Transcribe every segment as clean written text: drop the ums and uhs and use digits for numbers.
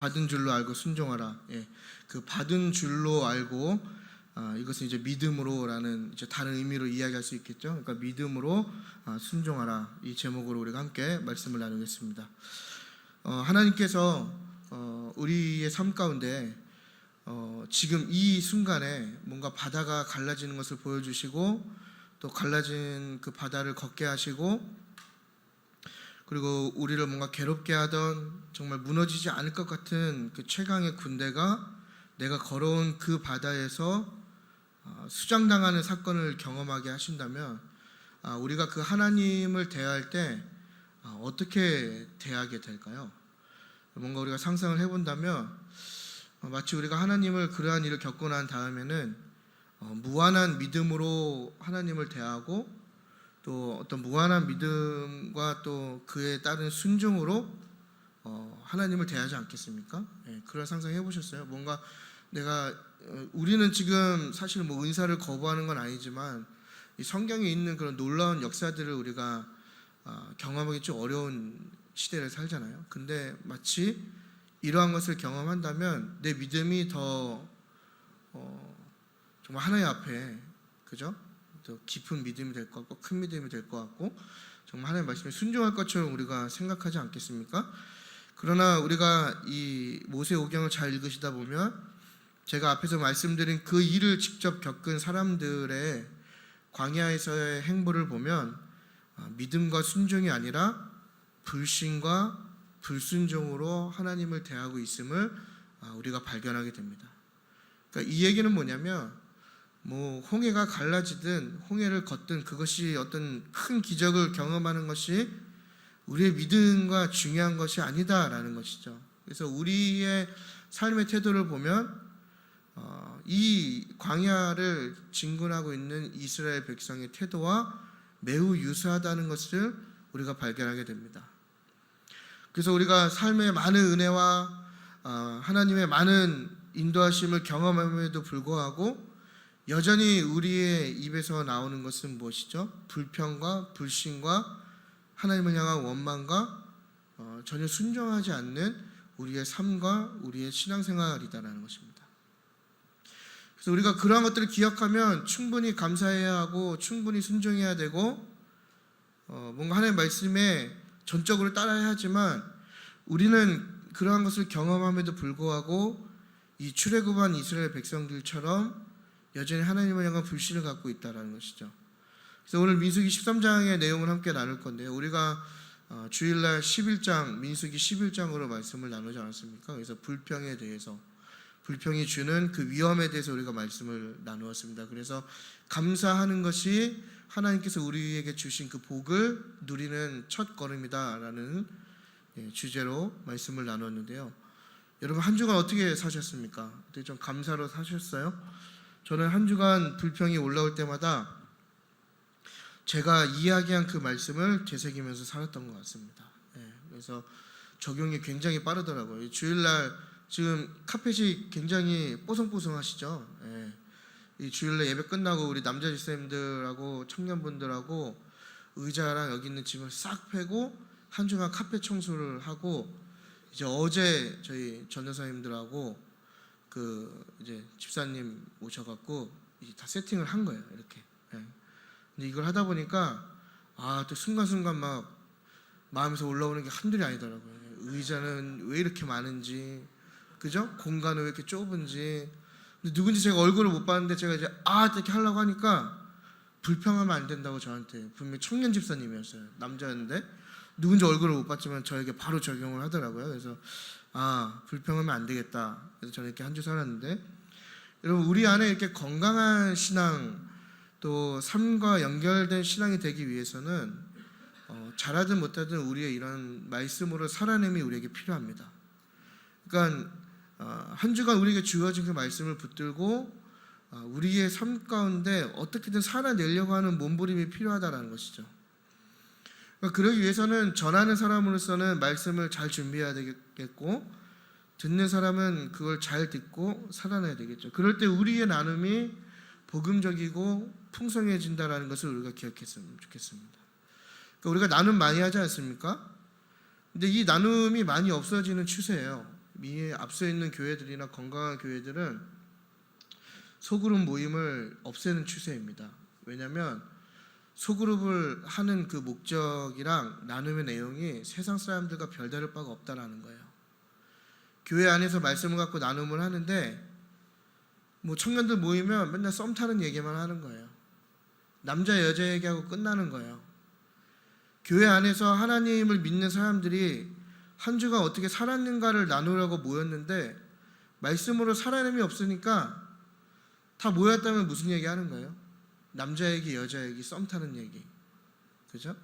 받은 줄로 알고 순종하라. 예, 그 받은 줄로 알고 이것은 이제 믿음으로라는 이제 다른 의미로 이야기할 수 있겠죠. 그러니까 믿음으로 순종하라. 이 제목으로 우리가 함께 말씀을 나누겠습니다. 하나님께서 우리의 삶 가운데 지금 이 순간에 뭔가 바다가 갈라지는 것을 보여주시고 또 갈라진 그 바다를 걷게 하시고 그리고 우리를 뭔가 괴롭게 하던 정말 무너지지 않을 것 같은 그 최강의 군대가 내가 걸어온 그 바다에서 수장당하는 사건을 경험하게 하신다면 우리가 그 하나님을 대할 때 어떻게 대하게 될까요? 뭔가 우리가 상상을 해본다면 마치 우리가 하나님을 그러한 일을 겪고 난 다음에는 무한한 믿음으로 하나님을 대하고 또 어떤 무한한 믿음과 또 그에 따른 순종으로 하나님을 대하지 않겠습니까? 예, 그런 상상 해보셨어요? 뭔가 내가 우리는 지금 사실 뭐 은사를 거부하는 건 아니지만 이 성경에 있는 그런 놀라운 역사들을 우리가 경험하기 좀 어려운 시대를 살잖아요. 근데 마치 이러한 것을 경험한다면 내 믿음이 더 정말 하나님 앞에 그죠? 더 깊은 믿음이 될 것 같고 큰 믿음이 될 것 같고 정말 하나님의 말씀에 순종할 것처럼 우리가 생각하지 않겠습니까? 그러나 우리가 이 모세오경을 잘 읽으시다 보면 제가 앞에서 말씀드린 그 일을 직접 겪은 사람들의 광야에서의 행보를 보면 믿음과 순종이 아니라 불신과 불순종으로 하나님을 대하고 있음을 우리가 발견하게 됩니다. 그러니까 이 얘기는 뭐냐면 뭐 홍해가 갈라지든 홍해를 걷든 그것이 어떤 큰 기적을 경험하는 것이 우리의 믿음과 중요한 것이 아니다라는 것이죠. 그래서 우리의 삶의 태도를 보면 이 광야를 진군하고 있는 이스라엘 백성의 태도와 매우 유사하다는 것을 우리가 발견하게 됩니다. 그래서 우리가 삶의 많은 은혜와 하나님의 많은 인도하심을 경험함에도 불구하고 여전히 우리의 입에서 나오는 것은 무엇이죠? 불평과 불신과 하나님을 향한 원망과 전혀 순종하지 않는 우리의 삶과 우리의 신앙생활이다라는 것입니다. 그래서 우리가 그러한 것들을 기억하면 충분히 감사해야 하고 충분히 순종해야 되고 뭔가 하나님의 말씀에 전적으로 따라야 하지만 우리는 그러한 것을 경험함에도 불구하고 이 출애굽한 이스라엘 백성들처럼 여전히 하나님을 향한 불신을 갖고 있다는 것이죠. 그래서 오늘 민수기 13장의 내용을 함께 나눌 건데요. 우리가 주일날 11장 민수기 11장으로 말씀을 나누지 않았습니까? 그래서 불평에 대해서 불평이 주는 그 위험에 대해서 우리가 말씀을 나누었습니다. 그래서 감사하는 것이 하나님께서 우리에게 주신 그 복을 누리는 첫 걸음이다라는 주제로 말씀을 나눴는데요. 여러분 한 주간 어떻게 사셨습니까? 어떻게 좀 감사로 사셨어요? 저는 한 주간 불평이 올라올 때마다 제가 이야기한 그 말씀을 되새기면서 살았던 것 같습니다. 그래서 적용이 굉장히 빠르더라고요. 주일날 지금 카펫이 굉장히 뽀송뽀송하시죠? 이 주일날 예배 끝나고 우리 남자 집사님들하고 청년분들하고 의자랑 여기 있는 짐을 싹 패고 한 주간 카펫 청소를 하고 이제 어제 저희 전도사님들하고 그 이제 집사님 오셔갖고 이제 다 세팅을 한 거예요. 이렇게. 근데 이걸 하다 보니까 또 순간순간 막 마음에서 올라오는 게 한둘이 아니더라고요. 의자는 왜 이렇게 많은지, 그죠? 공간은 왜 이렇게 좁은지. 근데 누군지 제가 얼굴을 못 봤는데 제가 이제 이렇게 하려고 하니까 불평하면 안 된다고 저한테 분명히 청년 집사님이었어요. 남자였는데 누군지 얼굴을 못 봤지만 저에게 바로 적용을 하더라고요. 그래서 불평하면 안 되겠다. 그래서 저는 이렇게 한 주 살았는데 여러분 우리 안에 이렇게 건강한 신앙 또 삶과 연결된 신앙이 되기 위해서는 잘하든 못하든 우리의 이런 말씀으로 살아냄이 우리에게 필요합니다. 그러니까 한 주간 우리에게 주어진 그 말씀을 붙들고 우리의 삶 가운데 어떻게든 살아내려고 하는 몸부림이 필요하다는 것이죠. 그러기 위해서는 전하는 사람으로서는 말씀을 잘 준비해야 되겠고 듣는 사람은 그걸 잘 듣고 살아내야 되겠죠. 그럴 때 우리의 나눔이 복음적이고 풍성해진다는 것을 우리가 기억했으면 좋겠습니다. 그러니까 우리가 나눔 많이 하지 않습니까? 근데 이 나눔이 많이 없어지는 추세예요. 미에 앞서 있는 교회들이나 건강한 교회들은 소그룹 모임을 없애는 추세입니다. 왜냐하면 소그룹을 하는 그 목적이랑 나눔의 내용이 세상 사람들과 별다를 바가 없다라는 거예요. 교회 안에서 말씀을 갖고 나눔을 하는데 뭐 청년들 모이면 맨날 썸 타는 얘기만 하는 거예요. 남자 여자 얘기하고 끝나는 거예요. 교회 안에서 하나님을 믿는 사람들이 한 주가 어떻게 살았는가를 나누려고 모였는데 말씀으로 살아남이 없으니까 다 모였다면 무슨 얘기 하는 거예요? 남자 얘기, 여자 얘기, 썸 타는 얘기. 그죠?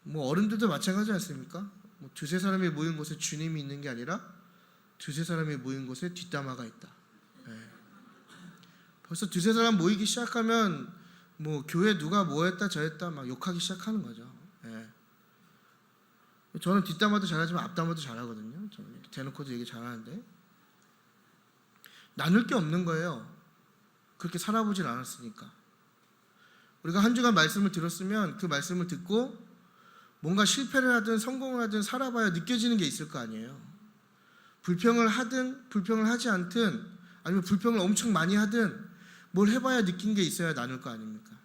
뭐 어른들도 마찬가지 않습니까? 뭐 두세 사람이 모인 곳에 주님이 있는 게 아니라 두세 사람이 모인 곳에 뒷담화가 있다. 네. 벌써 두세 사람 모이기 시작하면 뭐 교회 누가 뭐 했다 저 했다 막 욕하기 시작하는 거죠. 네. 저는 뒷담화도 잘하지만 앞담화도 잘하거든요. 저는 대놓고도 얘기 잘하는데 나눌 게 없는 거예요. 그렇게 살아보질 않았으니까. 우리가 한 주간 말씀을 들었으면 그 말씀을 듣고 뭔가 실패를 하든 성공을 하든 살아봐야 느껴지는 게 있을 거 아니에요. 불평을 하든 불평을 하지 않든 아니면 불평을 엄청 많이 하든 뭘 해봐야 느낀 게 있어야 나눌 거 아닙니까?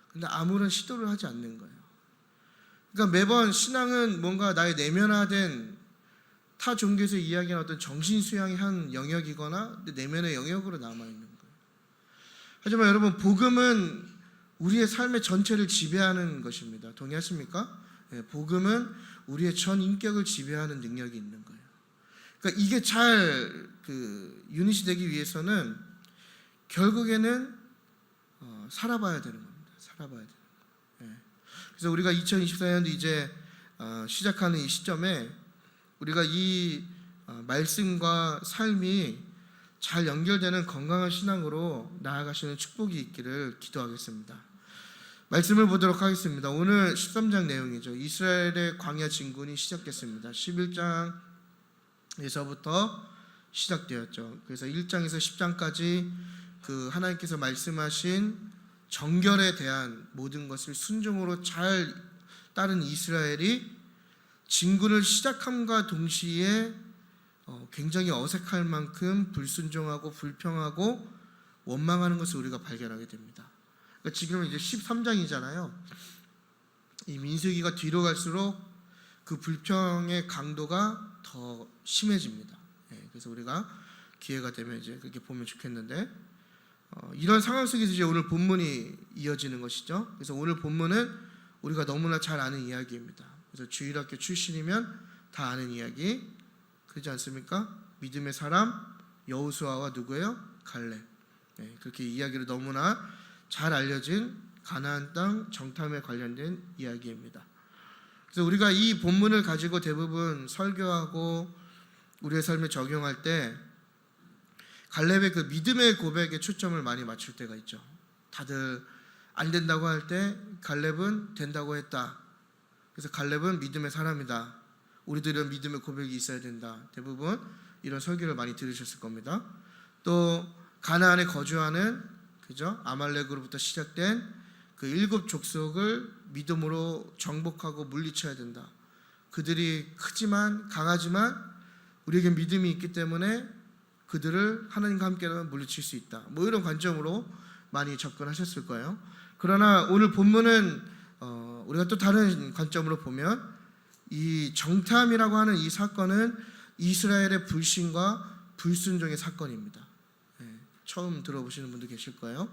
근데 아무런 시도를 하지 않는 거예요. 그러니까 매번 신앙은 뭔가 나의 내면화된 타 종교에서 이야기하는 어떤 정신 수양의 한 영역이거나 내면의 영역으로 남아있는 거예요. 하지만 여러분, 복음은 우리의 삶의 전체를 지배하는 것입니다. 동의하십니까? 네, 복음은 우리의 전 인격을 지배하는 능력이 있는 거예요. 그러니까 이게 잘 유닛이 되기 위해서는 결국에는 살아봐야 되는 겁니다. 살아봐야 되는 거예요. 네. 그래서 우리가 2024년도 이제 시작하는 이 시점에 우리가 이 말씀과 삶이 잘 연결되는 건강한 신앙으로 나아가시는 축복이 있기를 기도하겠습니다. 말씀을 보도록 하겠습니다. 오늘 13장 내용이죠. 이스라엘의 광야 진군이 시작됐습니다. 11장에서부터 시작되었죠. 그래서 1장에서 10장까지 그 하나님께서 말씀하신 정결에 대한 모든 것을 순종으로 잘 따른 이스라엘이 진군을 시작함과 동시에 굉장히 어색할 만큼 불순종하고 불평하고 원망하는 것을 우리가 발견하게 됩니다. 그러니까 지금 이제 13장이잖아요. 이 민수기가 뒤로 갈수록 그 불평의 강도가 더 심해집니다. 그래서 우리가 기회가 되면 이제 그렇게 보면 좋겠는데 이런 상황 속에서 이제 오늘 본문이 이어지는 것이죠. 그래서 오늘 본문은 우리가 너무나 잘 아는 이야기입니다. 그래서 주일학교 출신이면 다 아는 이야기, 그렇지 않습니까? 믿음의 사람 여호수아와 누구예요? 갈렙. 그렇게 이야기를 너무나 잘 알려진 가나안 땅 정탐에 관련된 이야기입니다. 그래서 우리가 이 본문을 가지고 대부분 설교하고 우리의 삶에 적용할 때 갈렙의 그 믿음의 고백에 초점을 많이 맞출 때가 있죠. 다들 안 된다고 할 때 갈렙은 된다고 했다. 그래서 갈렙은 믿음의 사람이다. 우리들은 믿음의 고백이 있어야 된다. 대부분 이런 설교를 많이 들으셨을 겁니다. 또 가나안에 거주하는 그죠? 아말렉으로부터 시작된 그 7 족속을 믿음으로 정복하고 물리쳐야 된다. 그들이 크지만 강하지만 우리에게 믿음이 있기 때문에 그들을 하나님과 함께라면 물리칠 수 있다. 뭐 이런 관점으로 많이 접근하셨을 거예요. 그러나 오늘 본문은 우리가 또 다른 관점으로 보면 이 정탐이라고 하는 이 사건은 이스라엘의 불신과 불순종의 사건입니다. 처음 들어보시는 분도 계실 거예요.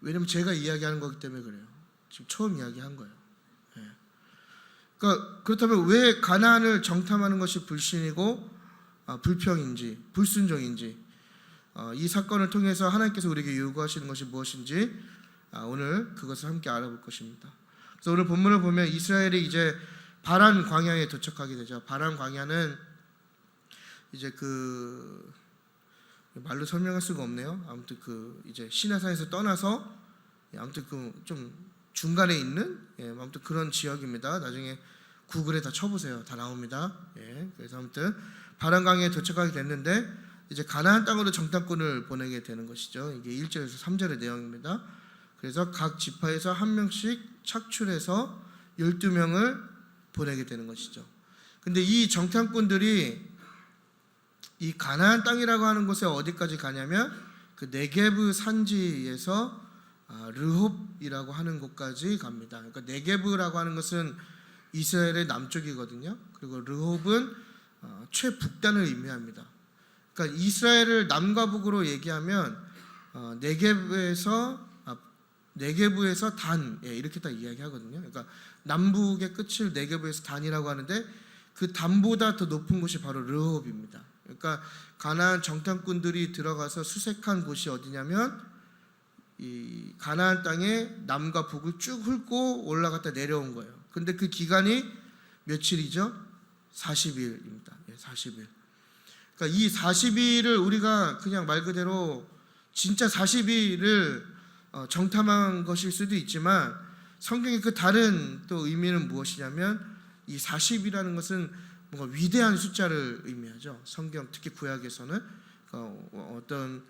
왜냐면 제가 이야기하는 거기 때문에 그래요. 지금 처음 이야기한 거예요. 그러니까 그렇다면 왜 가나안을 정탐하는 것이 불신이고 불평인지 불순종인지 이 사건을 통해서 하나님께서 우리에게 요구하시는 것이 무엇인지 오늘 그것을 함께 알아볼 것입니다. 그래서 오늘 본문을 보면 이스라엘이 이제 바란 광야에 도착하게 되죠. 바란 광야는 이제 그 말로 설명할 수가 없네요. 아무튼 그 이제 시내산에서 떠나서 아무튼 그 좀 중간에 있는 아무튼 그런 지역입니다. 나중에 구글에 다 쳐보세요. 다 나옵니다. 그래서 아무튼 바란 광야에 도착하게 됐는데 이제 가나안 땅으로 정탐꾼을 보내게 되는 것이죠. 이게 1절에서 3절의 내용입니다. 그래서 각 지파에서 한 명씩 착출해서 12명을 보내게 되는 것이죠. 근데 이 정탐꾼들이 이 가나안 땅이라고 하는 곳에 어디까지 가냐면 그 네게브 산지에서 르홉이라고 하는 곳까지 갑니다. 그러니까 네게브라고 하는 것은 이스라엘의 남쪽이거든요. 그리고 르홉은 최북단을 의미합니다. 그러니까 이스라엘을 남과 북으로 얘기하면 네게브에서 단, 이렇게 딱 이야기하거든요. 그러니까 남북의 끝을 네게브에서 단이라고 하는데 그 단보다 더 높은 곳이 바로 르홉입니다. 그러니까 가나안 정탐꾼들이 들어가서 수색한 곳이 어디냐면 이 가나안 땅에 남과 북을 쭉 훑고 올라갔다 내려온 거예요. 근데 그 기간이 며칠이죠? 40일입니다. 40일. 그러니까 이 40일을 우리가 그냥 말 그대로 진짜 40일을 정탐한 것일 수도 있지만 성경의 그 다른 또 의미는 무엇이냐면 이 40이라는 것은 뭔가 위대한 숫자를 의미하죠. 성경 특히 구약에서는 어떤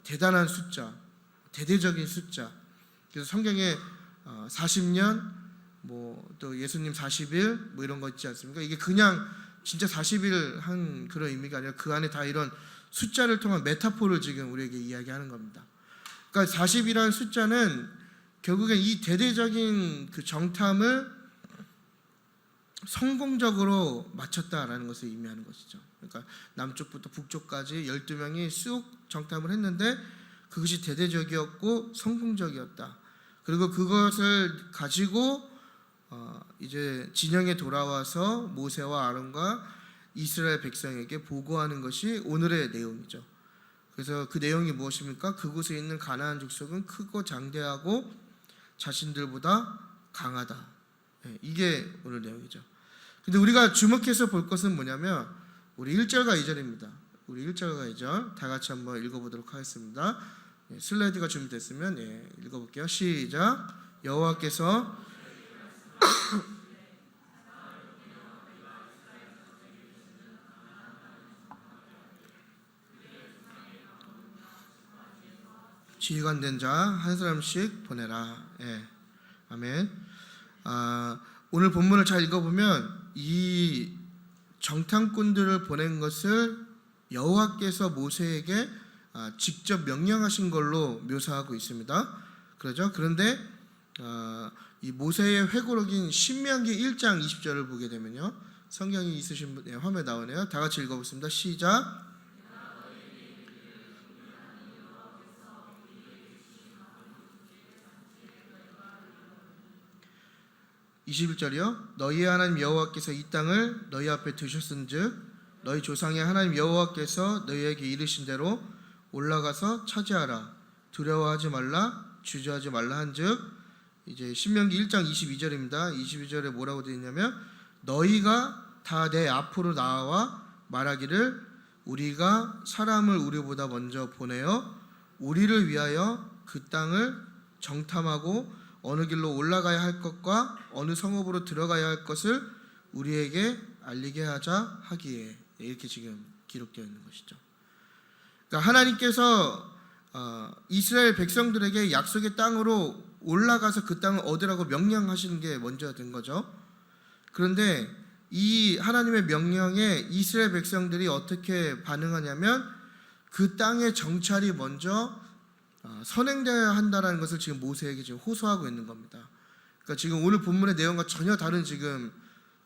대단한 숫자, 대대적인 숫자. 그래서 성경에 40년, 또 예수님 40일 이런 거 있지 않습니까? 이게 그냥 진짜 40일 한 그런 의미가 아니라 그 안에 다 이런 숫자를 통한 메타포를 지금 우리에게 이야기하는 겁니다. 그러니까 40이라는 숫자는 결국엔 이 대대적인 그 정탐을 성공적으로 마쳤다라는 것을 의미하는 것이죠. 그러니까 남쪽부터 북쪽까지 12명이 쑥 정탐을 했는데 그것이 대대적이었고 성공적이었다. 그리고 그것을 가지고 이제 진영에 돌아와서 모세와 아론과 이스라엘 백성에게 보고하는 것이 오늘의 내용이죠. 그래서 그 내용이 무엇입니까? 그곳에 있는 가나안 족속은 크고 장대하고 자신들보다 강하다. 이게 오늘 내용이죠. 근데 우리가 주목해서 볼 것은 뭐냐면 우리 1절과 2절입니다. 우리 1절과 2절 다 같이 한번 읽어보도록 하겠습니다. 슬라이드가 준비됐으면 읽어볼게요. 시작. 여호와께서 지휘관된 자 한 사람씩 보내라. 아멘. 오늘 본문을 잘 읽어보면 이 정탐꾼들을 보낸 것을 여호와께서 모세에게 직접 명령하신 걸로 묘사하고 있습니다. 그렇죠? 그런데 이 모세의 회고록인 신명기 1장 20절을 보게 되면요, 성경이 있으신 분 화면에 나오네요. 다 같이 읽어보겠습니다. 시작. 21절이요. 너희의 하나님 여호와께서 이 땅을 너희 앞에 두셨은즉 너희 조상의 하나님 여호와께서 너희에게 이르신 대로 올라가서 차지하라. 두려워하지 말라, 주저하지 말라 한즉, 이제 신명기 1장 22절입니다. 22절에 뭐라고 되어 있냐면 너희가 다 내 앞으로 나와 말하기를 우리가 사람을 우리보다 먼저 보내어 우리를 위하여 그 땅을 정탐하고 어느 길로 올라가야 할 것과 어느 성읍으로 들어가야 할 것을 우리에게 알리게 하자 하기에, 이렇게 지금 기록되어 있는 것이죠. 그러니까 하나님께서 이스라엘 백성들에게 약속의 땅으로 올라가서 그 땅을 얻으라고 명령하시는 게 먼저 된 거죠. 그런데 이 하나님의 명령에 이스라엘 백성들이 어떻게 반응하냐면 그 땅의 정찰이 먼저 선행되어야 한다는 것을 지금 모세에게 지금 호소하고 있는 겁니다. 그러니까 지금 오늘 본문의 내용과 전혀 다른, 지금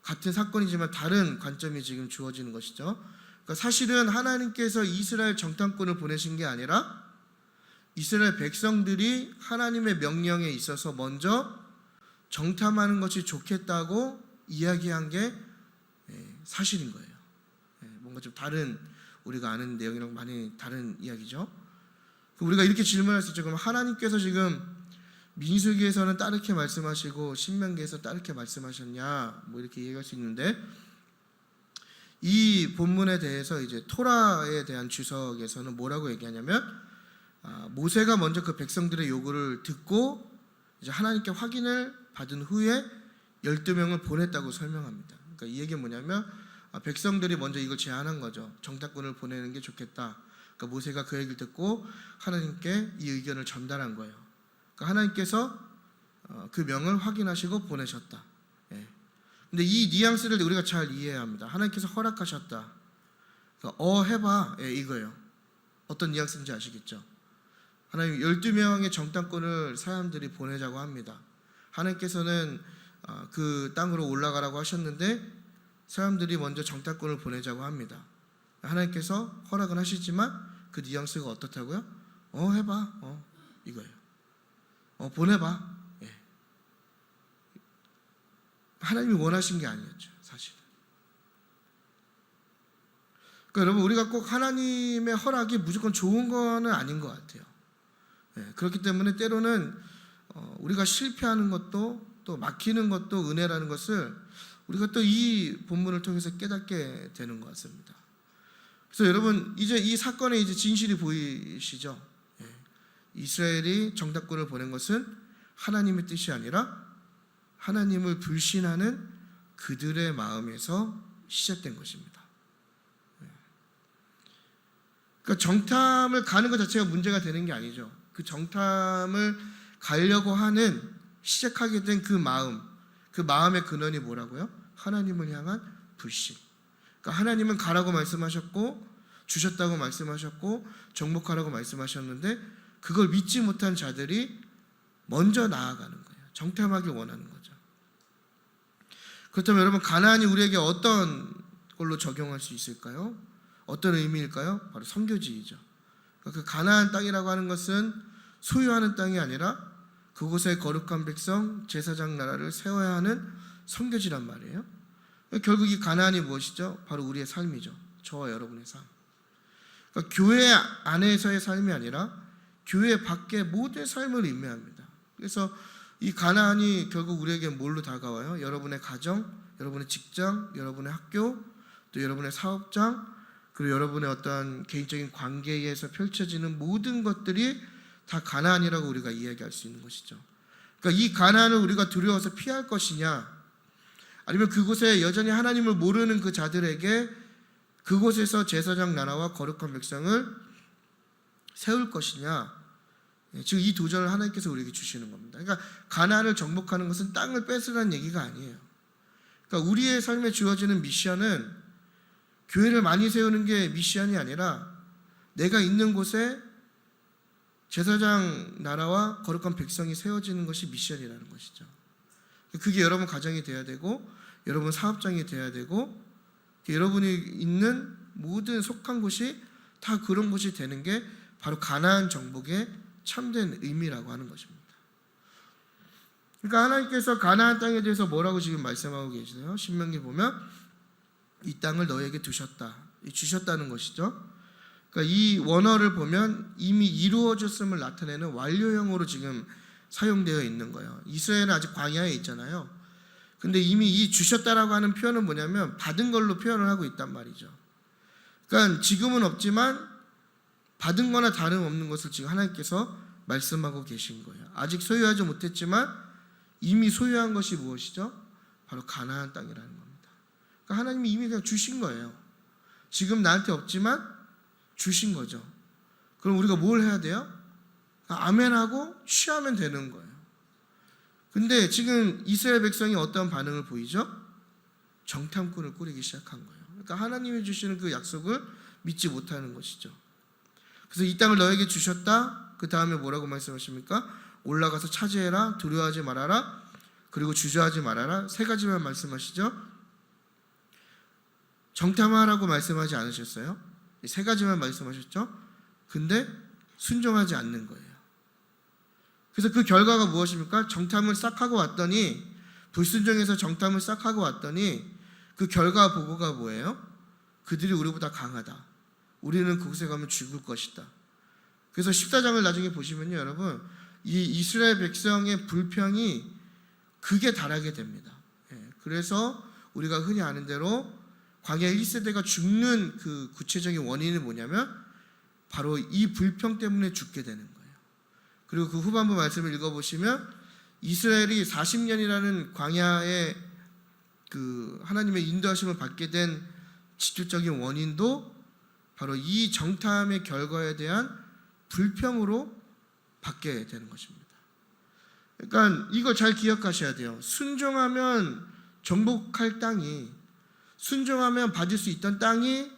같은 사건이지만 다른 관점이 지금 주어지는 것이죠. 그러니까 사실은 하나님께서 이스라엘 정탐꾼을 보내신 게 아니라 이스라엘 백성들이 하나님의 명령에 있어서 먼저 정탐하는 것이 좋겠다고 이야기한 게 사실인 거예요. 뭔가 좀 다른, 우리가 아는 내용이랑 많이 다른 이야기죠. 우리가 이렇게 질문할 수 있죠. 그럼 하나님께서 지금 민수기에서는 따르게 말씀하시고 신명기에서 따르게 말씀하셨냐, 이렇게 얘기할 수 있는데, 이 본문에 대해서 이제 토라에 대한 주석에서는 뭐라고 얘기하냐면 모세가 먼저 그 백성들의 요구를 듣고 이제 하나님께 확인을 받은 후에 12명을 보냈다고 설명합니다. 그러니까 이 얘기는 뭐냐면 백성들이 먼저 이걸 제안한 거죠. 정탐꾼을 보내는 게 좋겠다. 그러니까 모세가 그 얘기를 듣고 하나님께 이 의견을 전달한 거예요. 그러니까 하나님께서 그 명을 확인하시고 보내셨다. 근데 이 뉘앙스를 우리가 잘 이해해야 합니다. 하나님께서 허락하셨다. 그러니까 해봐. 예, 이거예요. 어떤 뉘앙스인지 아시겠죠? 하나님 12명의 정탐꾼을 사람들이 보내자고 합니다. 하나님께서는 그 땅으로 올라가라고 하셨는데 사람들이 먼저 정탐꾼을 보내자고 합니다. 하나님께서 허락은 하시지만 그 뉘앙스가 어떻다고요? 해봐. 이거예요. 보내봐. 예. 하나님이 원하신 게 아니었죠, 사실은. 그러니까 여러분, 우리가 꼭 하나님의 허락이 무조건 좋은 거는 아닌 것 같아요. 예. 그렇기 때문에 때로는 우리가 실패하는 것도 또 막히는 것도 은혜라는 것을 우리가 또 이 본문을 통해서 깨닫게 되는 것 같습니다. 그래서 여러분, 이제 이 사건의 이제 진실이 보이시죠? 예. 이스라엘이 정탐꾼을 보낸 것은 하나님의 뜻이 아니라 하나님을 불신하는 그들의 마음에서 시작된 것입니다. 예. 그러니까 정탐을 가는 것 자체가 문제가 되는 게 아니죠. 그 정탐을 가려고 하는 시작하게 된 그 마음, 그 마음의 근원이 뭐라고요? 하나님을 향한 불신. 그러니까 하나님은 가라고 말씀하셨고 주셨다고 말씀하셨고 정복하라고 말씀하셨는데 그걸 믿지 못한 자들이 먼저 나아가는 거예요. 정탐하길 원하는 거죠. 그렇다면 여러분, 가나안이 우리에게 어떤 걸로 적용할 수 있을까요? 어떤 의미일까요? 바로 선교지이죠. 그러니까 그 가나안 땅이라고 하는 것은 소유하는 땅이 아니라 그곳에 거룩한 백성, 제사장 나라를 세워야 하는 선교지란 말이에요. 결국 이 가나안이 무엇이죠? 바로 우리의 삶이죠. 저와 여러분의 삶. 그러니까 교회 안에서의 삶이 아니라 교회 밖의 모든 삶을 의미합니다. 그래서 이 가나안이 결국 우리에게 뭘로 다가와요? 여러분의 가정, 여러분의 직장, 여러분의 학교, 또 여러분의 사업장, 그리고 여러분의 어떤 개인적인 관계에서 펼쳐지는 모든 것들이 다 가나안이라고 우리가 이야기할 수 있는 것이죠. 그러니까 이 가나안을 우리가 두려워서 피할 것이냐, 아니면 그곳에 여전히 하나님을 모르는 그 자들에게 그곳에서 제사장 나라와 거룩한 백성을 세울 것이냐, 즉 이 도전을 하나님께서 우리에게 주시는 겁니다. 그러니까 가나안을 정복하는 것은 땅을 뺏으라는 얘기가 아니에요. 그러니까 우리의 삶에 주어지는 미션은 교회를 많이 세우는 게 미션이 아니라 내가 있는 곳에 제사장 나라와 거룩한 백성이 세워지는 것이 미션이라는 것이죠. 그게 여러분 가정이 돼야 되고 여러분 사업장이 돼야 되고 여러분이 있는 모든 속한 곳이 다 그런 곳이 되는 게 바로 가나안 정복의 참된 의미라고 하는 것입니다. 그러니까 하나님께서 가나안 땅에 대해서 뭐라고 지금 말씀하고 계시나요? 신명기 보면 이 땅을 너에게 두셨다, 주셨다는 것이죠. 그러니까 이 원어를 보면 이미 이루어졌음을 나타내는 완료형으로 지금 사용되어 있는 거예요. 이스라엘은 아직 광야에 있잖아요. 근데 이미 이 주셨다라고 하는 표현은 뭐냐면 받은 걸로 표현을 하고 있단 말이죠. 그러니까 지금은 없지만 받은 거나 다름없는 것을 지금 하나님께서 말씀하고 계신 거예요. 아직 소유하지 못했지만 이미 소유한 것이 무엇이죠? 바로 가나안 땅이라는 겁니다. 그러니까 하나님이 이미 그냥 주신 거예요. 지금 나한테 없지만 주신 거죠. 그럼 우리가 뭘 해야 돼요? 아멘하고 취하면 되는 거예요. 근데 지금 이스라엘 백성이 어떤 반응을 보이죠? 정탐꾼을 꾸리기 시작한 거예요. 그러니까 하나님이 주시는 그 약속을 믿지 못하는 것이죠. 그래서 이 땅을 너에게 주셨다. 그 다음에 뭐라고 말씀하십니까? 올라가서 차지해라, 두려워하지 말아라, 그리고 주저하지 말아라. 세 가지만 말씀하시죠. 정탐하라고 말씀하지 않으셨어요? 세 가지만 말씀하셨죠. 근데 순종하지 않는 거예요. 그래서 그 결과가 무엇입니까? 정탐을 싹 하고 왔더니, 불순종해서 정탐을 싹 하고 왔더니 그 결과 보고가 뭐예요? 그들이 우리보다 강하다. 우리는 그곳에 가면 죽을 것이다. 그래서 14장을 나중에 보시면요, 여러분, 이 이스라엘 백성의 불평이 극에 달하게 됩니다. 그래서 우리가 흔히 아는 대로 광야 1세대가 죽는 그 구체적인 원인이 뭐냐면 바로 이 불평 때문에 죽게 되는 거예요. 그리고 그 후반부 말씀을 읽어보시면 이스라엘이 40년이라는 광야의 그 하나님의 인도하심을 받게 된 직접적인 원인도 바로 이 정탐의 결과에 대한 불평으로 받게 되는 것입니다. 그러니까 이걸 잘 기억하셔야 돼요. 순종하면 정복할 땅이, 순종하면 받을 수 있던 땅이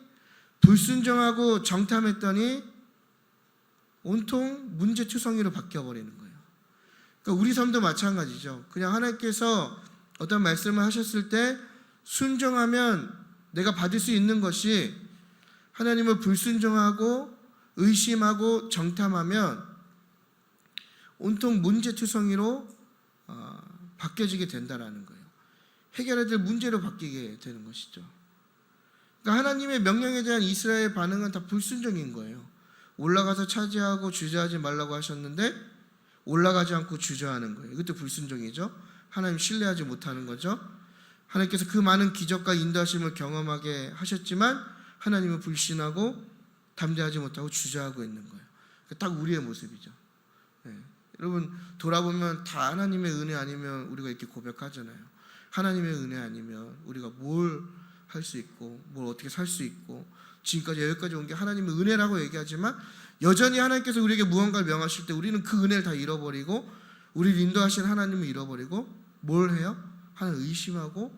불순종하고 정탐했더니 온통 문제투성이로 바뀌어버리는 거예요. 그러니까 우리 삶도 마찬가지죠. 그냥 하나님께서 어떤 말씀을 하셨을 때 순종하면 내가 받을 수 있는 것이, 하나님을 불순종하고 의심하고 정탐하면 온통 문제투성이로 바뀌어지게 된다라는 거예요. 해결해야 될 문제로 바뀌게 되는 것이죠. 그러니까 하나님의 명령에 대한 이스라엘의 반응은 다 불순종인 거예요. 올라가서 차지하고 주저하지 말라고 하셨는데 올라가지 않고 주저하는 거예요. 이것도 불순종이죠. 하나님 신뢰하지 못하는 거죠. 하나님께서 그 많은 기적과 인도하심을 경험하게 하셨지만 하나님을 불신하고 담대하지 못하고 주저하고 있는 거예요. 딱 우리의 모습이죠. 네. 여러분 돌아보면 다 하나님의 은혜 아니면 우리가 이렇게 고백하잖아요. 하나님의 은혜 아니면 우리가 뭘 할 수 있고 뭘 어떻게 살 수 있고, 지금까지 여기까지 온 게 하나님의 은혜라고 얘기하지만 여전히 하나님께서 우리에게 무언가를 명하실 때 우리는 그 은혜를 다 잃어버리고 우리를 인도하신 하나님을 잃어버리고 뭘 해요? 하나님 의심하고,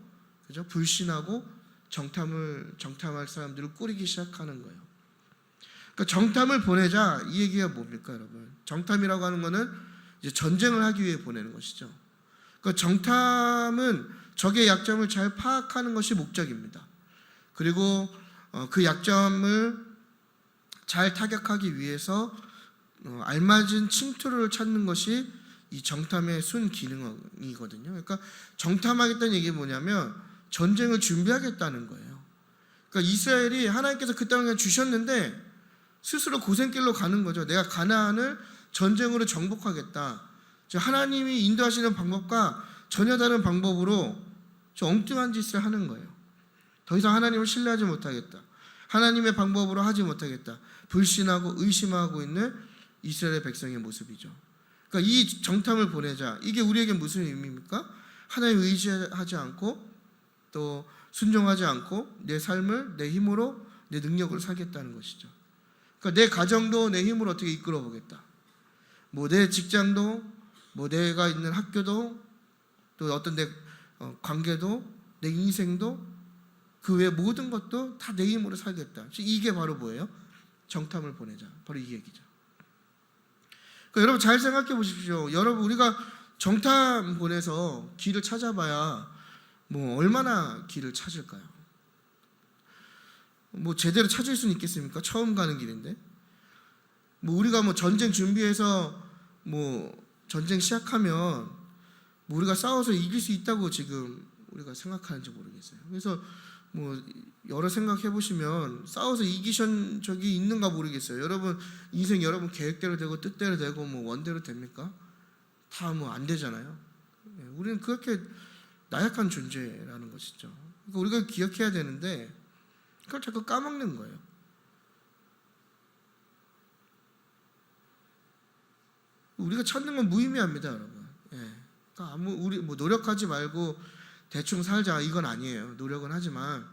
그죠? 불신하고 정탐할 사람들을 꾸리기 시작하는 거예요. 그러니까 정탐을 보내자, 이 얘기가 뭡니까, 여러분? 정탐이라고 하는 거는 이제 전쟁을 하기 위해 보내는 것이죠. 그러니까 정탐은 적의 약점을 잘 파악하는 것이 목적입니다. 그리고 그 약점을 잘 타격하기 위해서 알맞은 침투를 찾는 것이 이 정탐의 순기능이거든요. 그러니까 정탐하겠다는 얘기가 뭐냐면 전쟁을 준비하겠다는 거예요. 그러니까 이스라엘이 하나님께서 그 땅을 주셨는데 스스로 고생길로 가는 거죠. 내가 가나안을 전쟁으로 정복하겠다. 하나님이 인도하시는 방법과 전혀 다른 방법으로 엉뚱한 짓을 하는 거예요. 더 이상 하나님을 신뢰하지 못하겠다. 하나님의 방법으로 하지 못하겠다. 불신하고 의심하고 있는 이스라엘의 백성의 모습이죠. 그러니까 이 정탐을 보내자. 이게 우리에게 무슨 의미입니까? 하나님 의지하지 않고 또 순종하지 않고 내 삶을 내 힘으로 내 능력으로 살겠다는 것이죠. 그러니까 내 가정도 내 힘으로 어떻게 이끌어 보겠다. 뭐 내 직장도, 뭐 내가 있는 학교도, 또 어떤 내 관계도, 내 인생도, 그 외 모든 것도 다 내 힘으로 살겠다. 이게 바로 뭐예요? 정탐을 보내자. 바로 이 얘기죠. 그러니까 여러분 잘 생각해 보십시오. 여러분 우리가 정탐 보내서 길을 찾아봐야 뭐 얼마나 길을 찾을까요? 뭐 제대로 찾을 수는 있겠습니까? 처음 가는 길인데. 뭐 우리가 뭐 전쟁 준비해서 뭐 전쟁 시작하면 뭐 우리가 싸워서 이길 수 있다고 지금 우리가 생각하는지 모르겠어요. 그래서 뭐 여러 생각해 보시면 싸워서 이기신 적이 있는가 모르겠어요. 여러분 인생 여러분 계획대로 되고 뜻대로 되고 뭐 원대로 됩니까? 다 뭐 안 되잖아요. 우리는 그렇게 나약한 존재라는 것이죠. 그러니까 우리가 기억해야 되는데 그걸 자꾸 까먹는 거예요. 우리가 찾는 건 무의미합니다, 여러분. 그러니까 우리 뭐 노력하지 말고 대충 살자 이건 아니에요. 노력은 하지만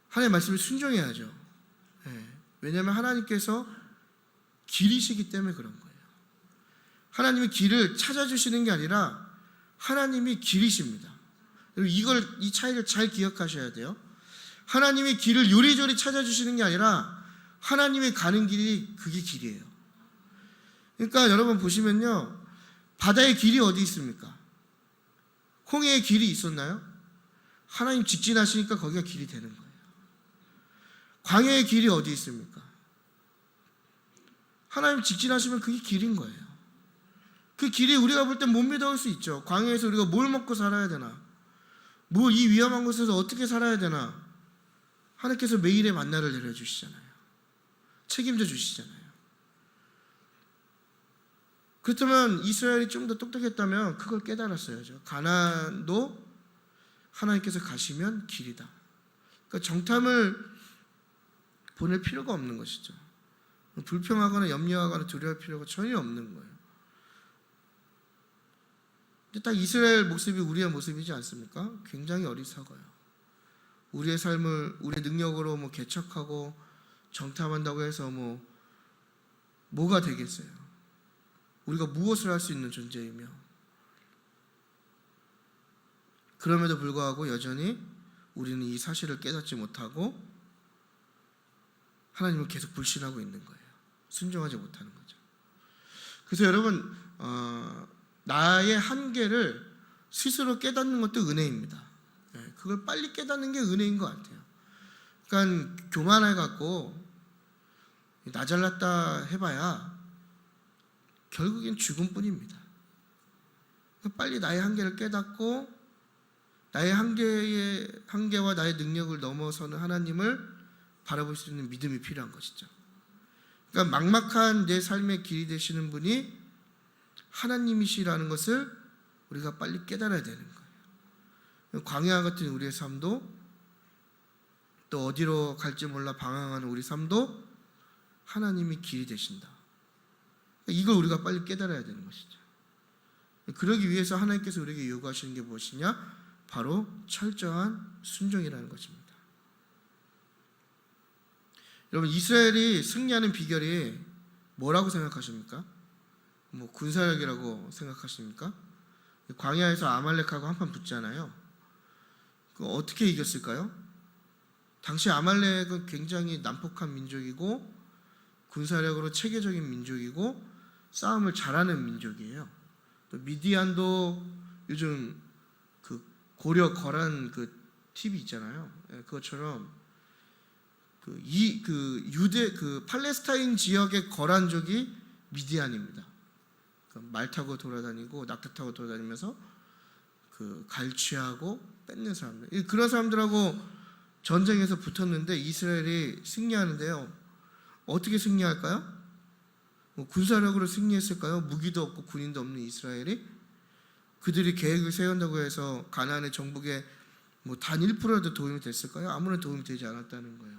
하나님의 말씀을 순종해야죠. 왜냐하면 하나님께서 길이시기 때문에 그런 거예요. 하나님이 길을 찾아주시는 게 아니라 하나님이 길이십니다. 이 차이를 잘 기억하셔야 돼요. 하나님이 길을 요리조리 찾아주시는 게 아니라 하나님이 가는 길이 그게 길이에요. 그러니까 여러분 보시면요, 바다의 길이 어디 있습니까? 홍해의 길이 있었나요? 하나님 직진하시니까 거기가 길이 되는 거예요. 광야의 길이 어디 있습니까? 하나님 직진하시면 그게 길인 거예요. 그 길이 우리가 볼 땐 못 믿어올 수 있죠. 광야에서 우리가 뭘 먹고 살아야 되나? 뭐 이 위험한 곳에서 어떻게 살아야 되나? 하나님께서 매일의 만나를 내려주시잖아요. 책임져 주시잖아요. 그렇다면 이스라엘이 좀 더 똑똑했다면 그걸 깨달았어야죠. 가나안도 하나님께서 가시면 길이다. 그러니까 정탐을 보낼 필요가 없는 것이죠. 불평하거나 염려하거나 두려워할 필요가 전혀 없는 거예요. 근데 딱 이스라엘 모습이 우리의 모습이지 않습니까? 굉장히 어리석어요. 우리의 삶을 우리의 능력으로 뭐 개척하고 정탐한다고 해서 뭐가 되겠어요? 우리가 무엇을 할 수 있는 존재이며, 그럼에도 불구하고 여전히 우리는 이 사실을 깨닫지 못하고 하나님을 계속 불신하고 있는 거예요. 순종하지 못하는 거죠. 그래서 여러분, 나의 한계를 스스로 깨닫는 것도 은혜입니다. 그걸 빨리 깨닫는 게 은혜인 것 같아요. 그러니까 교만해갖고 나 잘났다 해봐야 결국엔 죽음뿐입니다. 빨리 나의 한계를 깨닫고 나의 한계와 나의 능력을 넘어서는 하나님을 바라볼 수 있는 믿음이 필요한 것이죠. 그러니까 막막한 내 삶의 길이 되시는 분이 하나님이시라는 것을 우리가 빨리 깨달아야 되는 거예요. 광야 같은 우리의 삶도, 또 어디로 갈지 몰라 방황하는 우리 삶도 하나님이 길이 되신다. 이걸 우리가 빨리 깨달아야 되는 것이죠. 그러기 위해서 하나님께서 우리에게 요구하시는 게 무엇이냐? 바로 철저한 순종이라는 것입니다. 여러분, 이스라엘이 승리하는 비결이 뭐라고 생각하십니까? 뭐 군사력이라고 생각하십니까? 광야에서 아말렉하고 한판 붙잖아요. 그거 어떻게 이겼을까요? 당시 아말렉은 굉장히 난폭한 민족이고 군사력으로 체계적인 민족이고 싸움을 잘하는 민족이에요. 또 미디안도 요즘 그 고려 거란 그 팁이 있잖아요. 그것처럼 유대 팔레스타인 지역의 거란족이 미디안입니다. 말 타고 돌아다니고 낙타 타고 돌아다니면서 갈취하고 뺏는 사람들. 그런 사람들하고 전쟁에서 붙었는데 이스라엘이 승리하는데요. 어떻게 승리할까요? 군사력으로 승리했을까요? 무기도 없고 군인도 없는 이스라엘이 그들이 계획을 세운다고 해서 가나안의 정복에 단 1%라도 도움이 됐을까요? 아무런 도움이 되지 않았다는 거예요.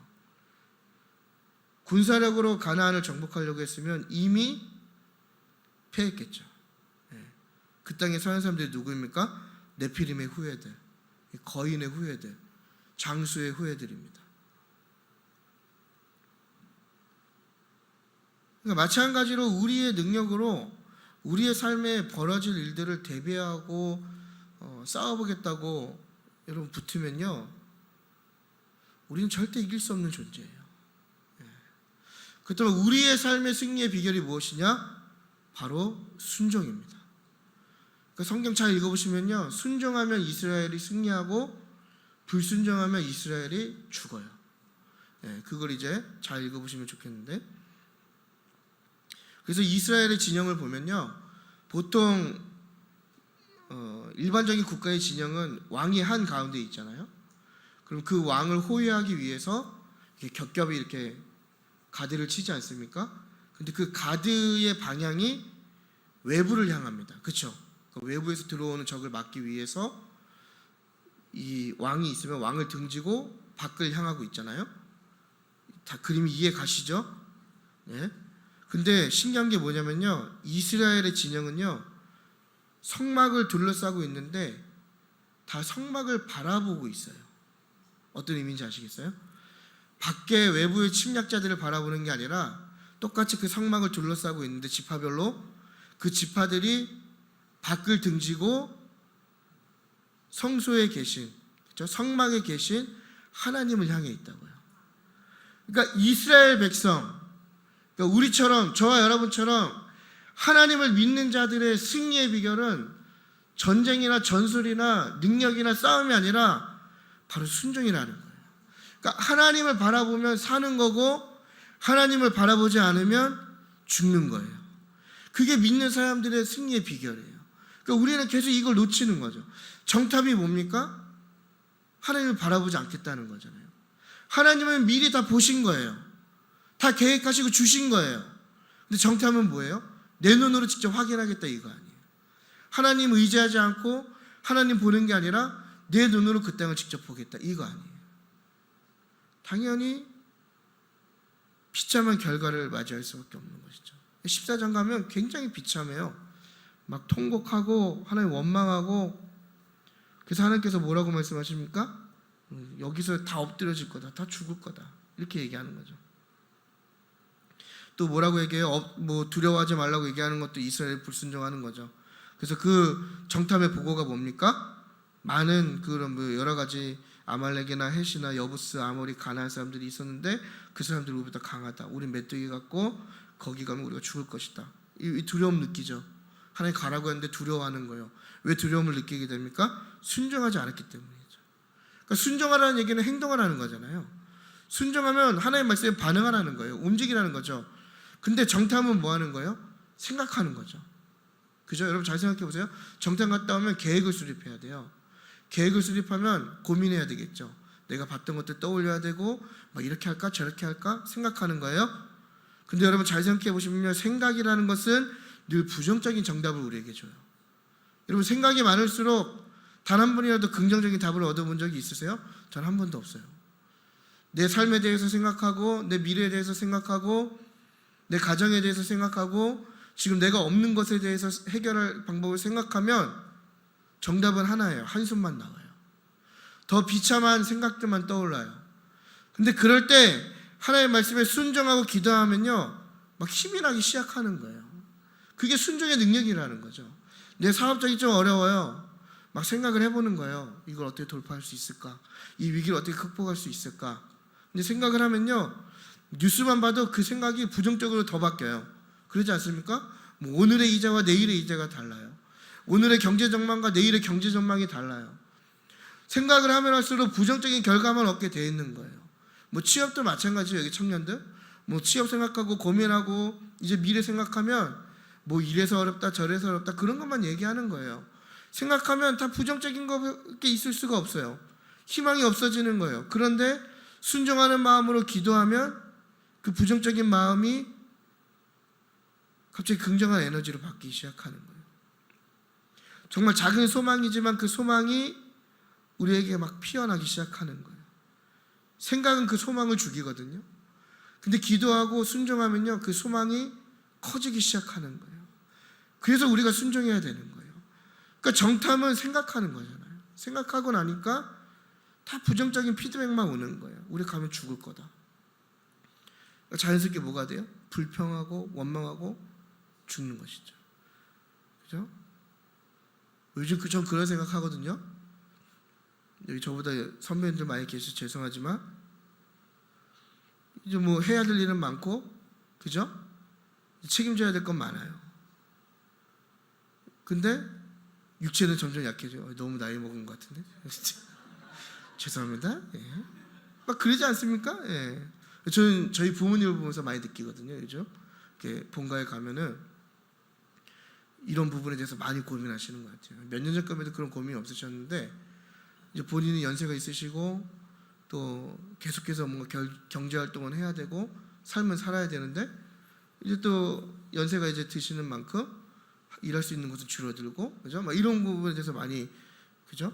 군사력으로 가나안을 정복하려고 했으면 이미 패했겠죠. 그 땅에 사는 사람들이 누구입니까? 네피림의 후예들, 거인의 후예들, 장수의 후예들입니다. 그러니까 마찬가지로 우리의 능력으로 우리의 삶에 벌어질 일들을 대비하고 싸워보겠다고 여러분 붙으면요, 우리는 절대 이길 수 없는 존재예요. 그렇다면 우리의 삶의 승리의 비결이 무엇이냐? 바로 순종입니다. 그러니까 성경 잘 읽어보시면요, 순종하면 이스라엘이 승리하고 불순종하면 이스라엘이 죽어요. 그걸 이제 잘 읽어보시면 좋겠는데, 그래서 이스라엘의 진영을 보면요, 보통 일반적인 국가의 진영은 왕이 한 가운데 있잖아요. 그럼 그 왕을 호위하기 위해서 이렇게 겹겹이 이렇게 가드를 치지 않습니까? 근데 그 가드의 방향이 외부를 향합니다. 그렇죠? 외부에서 들어오는 적을 막기 위해서 이 왕이 있으면 왕을 등지고 밖을 향하고 있잖아요. 다 그림이 이해 가시죠? 네. 근데 신기한 게 뭐냐면요, 이스라엘의 진영은요, 성막을 둘러싸고 있는데 다 성막을 바라보고 있어요. 어떤 의미인지 아시겠어요? 밖에 외부의 침략자들을 바라보는 게 아니라 똑같이 그 성막을 둘러싸고 있는데 지파별로 그 지파들이 밖을 등지고 성소에 계신, 그렇죠? 성막에 계신 하나님을 향해 있다고요. 그러니까 이스라엘 백성, 그러니까 우리처럼, 저와 여러분처럼 하나님을 믿는 자들의 승리의 비결은 전쟁이나 전술이나 능력이나 싸움이 아니라 바로 순종이라는 거예요. 그러니까 하나님을 바라보면 사는 거고 하나님을 바라보지 않으면 죽는 거예요. 그게 믿는 사람들의 승리의 비결이에요. 그러니까 우리는 계속 이걸 놓치는 거죠. 정답이 뭡니까? 하나님을 바라보지 않겠다는 거잖아요. 하나님은 미리 다 보신 거예요. 다 계획하시고 주신 거예요. 근데 정답은 뭐예요? 내 눈으로 직접 확인하겠다 이거 아니에요. 하나님 의지하지 않고 하나님 보는 게 아니라 내 눈으로 그 땅을 직접 보겠다 이거 아니에요. 당연히 비참한 결과를 맞이할 수밖에 없는 것이죠. 14장 가면 굉장히 비참해요. 막 통곡하고 하나님 원망하고, 그래서 하나님께서 뭐라고 말씀하십니까? 여기서 다 엎드려질 거다, 다 죽을 거다, 이렇게 얘기하는 거죠. 또 뭐라고 얘기해요? 두려워하지 말라고 얘기하는 것도 이스라엘 불순종하는 거죠. 그래서 그 정탐의 보고가 뭡니까? 많은 그런 뭐 여러 가지 아말렉이나 헷이나 여부스, 아모리, 가나안 사람들이 있었는데 그 사람들이 우리보다 강하다. 우리 메뚜기 같고 거기 가면 우리가 죽을 것이다. 이 두려움 느끼죠. 하나님 가라고 했는데 두려워하는 거예요. 왜 두려움을 느끼게 됩니까? 순종하지 않았기 때문이죠. 그러니까 순종하라는 얘기는 행동하라는 거잖아요. 순종하면 하나님 말씀에 반응하라는 거예요. 움직이라는 거죠. 근데 정탐은 뭐 하는 거예요? 생각하는 거죠. 그죠? 여러분 잘 생각해 보세요. 정탐 갔다 오면 계획을 수립해야 돼요. 계획을 수립하면 고민해야 되겠죠. 내가 봤던 것들 떠올려야 되고 막 이렇게 할까 저렇게 할까 생각하는 거예요. 근데 여러분 잘 생각해 보시면요, 생각이라는 것은 늘 부정적인 정답을 우리에게 줘요. 여러분 생각이 많을수록 단 한 번이라도 긍정적인 답을 얻어본 적이 있으세요? 전 한 번도 없어요. 내 삶에 대해서 생각하고 내 미래에 대해서 생각하고 내 가정에 대해서 생각하고 지금 내가 없는 것에 대해서 해결할 방법을 생각하면 정답은 하나예요. 한숨만 나와요. 더 비참한 생각들만 떠올라요. 근데 그럴 때 하나님의 말씀에 순종하고 기도하면요, 막 힘이 나기 시작하는 거예요. 그게 순종의 능력이라는 거죠. 내 사업적이 좀 어려워요. 막 생각을 해보는 거예요. 이걸 어떻게 돌파할 수 있을까? 이 위기를 어떻게 극복할 수 있을까? 근데 생각을 하면요, 뉴스만 봐도 그 생각이 부정적으로 더 바뀌어요. 그러지 않습니까? 뭐 오늘의 이자와 내일의 이자가 달라요. 오늘의 경제 전망과 내일의 경제 전망이 달라요. 생각을 하면 할수록 부정적인 결과만 얻게 돼 있는 거예요. 뭐 취업도 마찬가지예요. 여기 청년들 뭐 취업 생각하고 고민하고 이제 미래 생각하면 뭐 이래서 어렵다 저래서 어렵다 그런 것만 얘기하는 거예요. 생각하면 다 부정적인 것밖에 있을 수가 없어요. 희망이 없어지는 거예요. 그런데 순종하는 마음으로 기도하면 그 부정적인 마음이 갑자기 긍정한 에너지로 바뀌기 시작하는 거예요. 정말 작은 소망이지만 그 소망이 우리에게 막 피어나기 시작하는 거예요. 생각은 그 소망을 죽이거든요. 근데 기도하고 순종하면요, 그 소망이 커지기 시작하는 거예요. 그래서 우리가 순종해야 되는 거예요. 그러니까 정탐은 생각하는 거잖아요. 생각하고 나니까 다 부정적인 피드백만 오는 거예요. 우리 가면 죽을 거다. 그러니까 자연스럽게 뭐가 돼요? 불평하고 원망하고 죽는 것이죠. 그죠? 요즘 전 그런 생각하거든요. 여기 저보다 선배님들 많이 계셔서 죄송하지만 이제 뭐 해야 될 일은 많고, 그죠? 책임져야 될 건 많아요. 근데 육체는 점점 약해져요. 너무 나이 먹은 것 같은데. 죄송합니다. 예. 막 그러지 않습니까? 예. 저는 저희 부모님을 보면서 많이 느끼거든요. 요즘 이렇게 본가에 가면은 이런 부분에 대해서 많이 고민하시는 것 같아요. 몇 년 전까지도 그런 고민이 없으셨는데 이제 본인이 연세가 있으시고 또 계속해서 뭔가 경제 활동을 해야 되고 삶을 살아야 되는데 이제 또 연세가 이제 드시는 만큼 일할 수 있는 것은 줄어들고, 그죠? 막 이런 부분에 대해서 많이, 그죠?